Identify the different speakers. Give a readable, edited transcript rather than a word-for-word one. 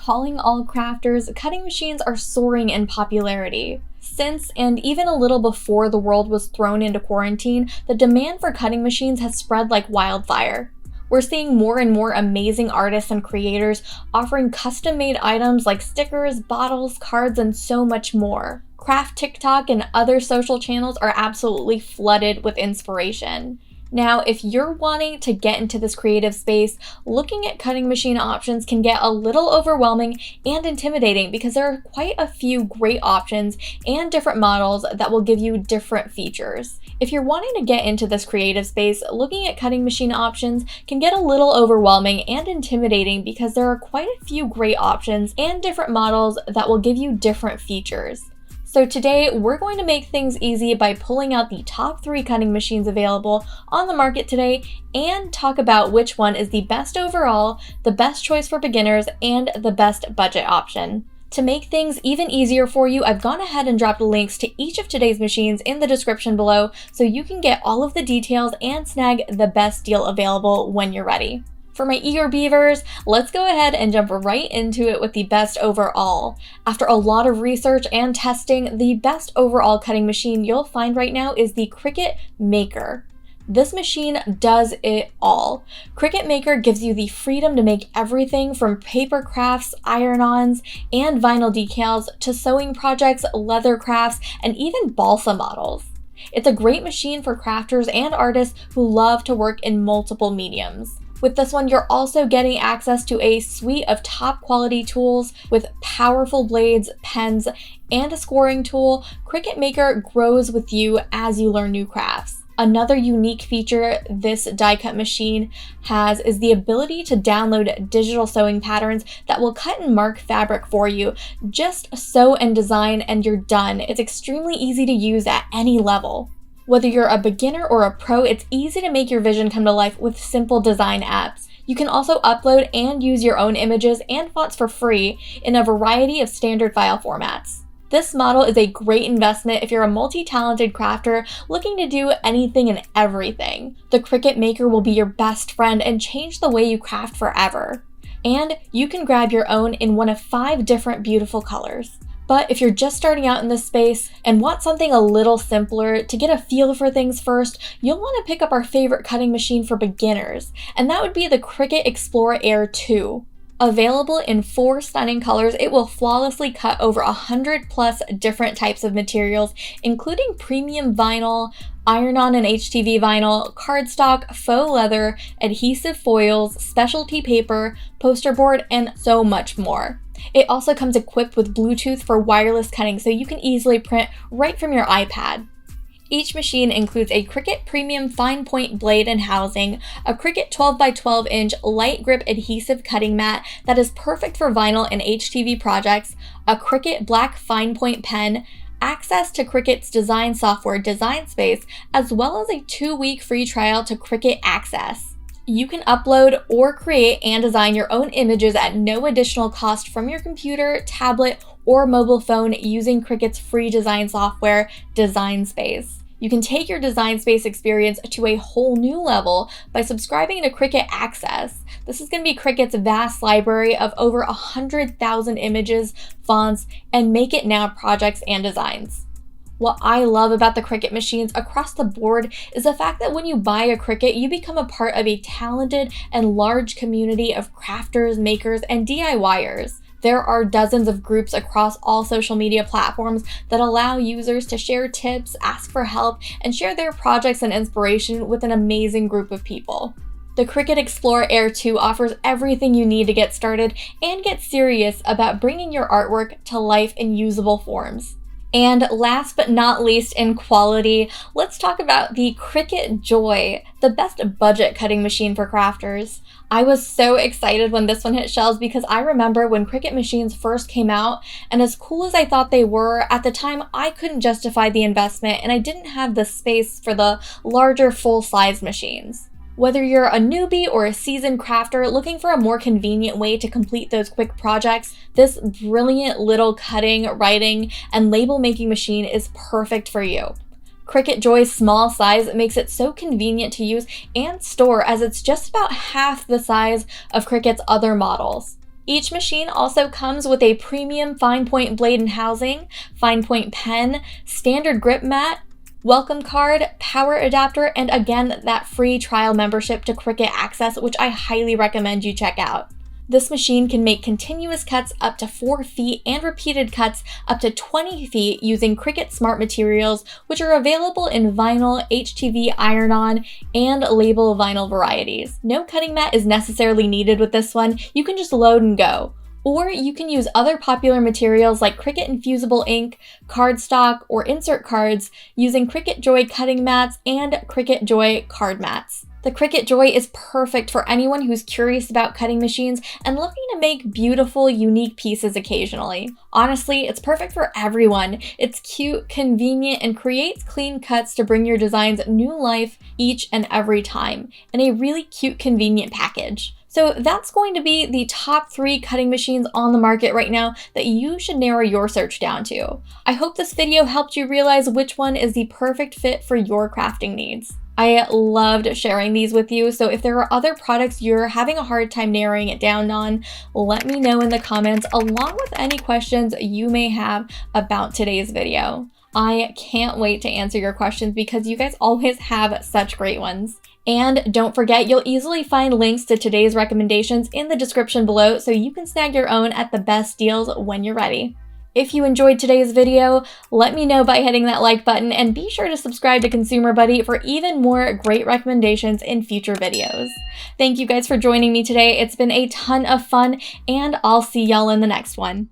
Speaker 1: calling all crafters, cutting machines are soaring in popularity. Since, and even a little before the world was thrown into quarantine, the demand for cutting machines has spread like wildfire. We're seeing more and more amazing artists and creators offering custom-made items like stickers, bottles, cards, and so much more. Craft TikTok and other social channels are absolutely flooded with inspiration. Now, if you're wanting to get into this creative space, looking at cutting machine options can get a little overwhelming and intimidating because there are quite a few great options and different models that will give you different features. If you're wanting to get into this creative space, looking at cutting machine options can get a little overwhelming and intimidating because there are quite a few great options and different models that will give you different features. So today, we're going to make things easy by pulling out the top 3 cutting machines available on the market today and talk about which one is the best overall, the best choice for beginners, and the best budget option. To make things even easier for you, I've gone ahead and dropped links to each of today's machines in the description below so you can get all of the details and snag the best deal available when you're ready. For my eager beavers, let's go ahead and jump right into it with the best overall. After a lot of research and testing, the best overall cutting machine you'll find right now is the Cricut Maker. This machine does it all. Cricut Maker gives you the freedom to make everything from paper crafts, iron-ons, and vinyl decals to sewing projects, leather crafts, and even balsa models. It's a great machine for crafters and artists who love to work in multiple mediums. With this one, you're also getting access to a suite of top quality tools with powerful blades, pens, and a scoring tool. Cricut Maker grows with you as you learn new crafts. Another unique feature this die cut machine has is the ability to download digital sewing patterns that will cut and mark fabric for you. Just sew and design and you're done. It's extremely easy to use at any level. Whether you're a beginner or a pro, it's easy to make your vision come to life with simple design apps. You can also upload and use your own images and fonts for free in a variety of standard file formats. This model is a great investment if you're a multi-talented crafter looking to do anything and everything. The Cricut Maker will be your best friend and change the way you craft forever. And you can grab your own in one of 5 different beautiful colors. But if you're just starting out in this space and want something a little simpler to get a feel for things first, you'll want to pick up our favorite cutting machine for beginners, and that would be the Cricut Explorer Air 2. Available in 4 stunning colors, it will flawlessly cut over 100+ different types of materials, including premium vinyl, iron-on and HTV vinyl, cardstock, faux leather, adhesive foils, specialty paper, poster board, and so much more. It also comes equipped with Bluetooth for wireless cutting so you can easily print right from your iPad. Each machine includes a Cricut Premium Fine Point blade and housing, a Cricut 12x12 inch light grip adhesive cutting mat that is perfect for vinyl and HTV projects, a Cricut Black Fine Point pen, access to Cricut's design software Design Space, as well as a 2-week free trial to Cricut Access. You can upload or create and design your own images at no additional cost from your computer, tablet, or mobile phone using Cricut's free design software, Design Space. You can take your Design Space experience to a whole new level by subscribing to Cricut Access. This is going to be Cricut's vast library of over 100,000 images, fonts, and Make It Now projects and designs. What I love about the Cricut machines across the board is the fact that when you buy a Cricut, you become a part of a talented and large community of crafters, makers, and DIYers. There are dozens of groups across all social media platforms that allow users to share tips, ask for help, and share their projects and inspiration with an amazing group of people. The Cricut Explorer Air 2 offers everything you need to get started and get serious about bringing your artwork to life in usable forms. And last but not least in quality, let's talk about the Cricut Joy, the best budget cutting machine for crafters. I was so excited when this one hit shelves because I remember when Cricut machines first came out, and as cool as I thought they were, at the time I couldn't justify the investment and I didn't have the space for the larger full-size machines. Whether you're a newbie or a seasoned crafter looking for a more convenient way to complete those quick projects, this brilliant little cutting, writing, and label making machine is perfect for you. Cricut Joy's small size makes it so convenient to use and store, as it's just about half the size of Cricut's other models. Each machine also comes with a premium fine point blade and housing, fine point pen, standard grip mat, welcome card, power adapter, and again, that free trial membership to Cricut Access, which I highly recommend you check out. This machine can make continuous cuts up to 4 feet and repeated cuts up to 20 feet using Cricut Smart materials, which are available in vinyl, HTV iron-on, and label vinyl varieties. No cutting mat is necessarily needed with this one. You can just load and go. Or you can use other popular materials like Cricut Infusible ink, cardstock, or insert cards using Cricut Joy cutting mats and Cricut Joy card mats. The Cricut Joy is perfect for anyone who's curious about cutting machines and looking to make beautiful, unique pieces occasionally. Honestly, it's perfect for everyone. It's cute, convenient, and creates clean cuts to bring your designs new life each and every time in a really cute, convenient package. So that's going to be the top 3 cutting machines on the market right now that you should narrow your search down to. I hope this video helped you realize which one is the perfect fit for your crafting needs. I loved sharing these with you, so if there are other products you're having a hard time narrowing it down on, let me know in the comments along with any questions you may have about today's video. I can't wait to answer your questions because you guys always have such great ones. And don't forget, you'll easily find links to today's recommendations in the description below so you can snag your own at the best deals when you're ready. If you enjoyed today's video, let me know by hitting that like button and be sure to subscribe to Consumer Buddy for even more great recommendations in future videos. Thank you guys for joining me today. It's been a ton of fun and I'll see y'all in the next one.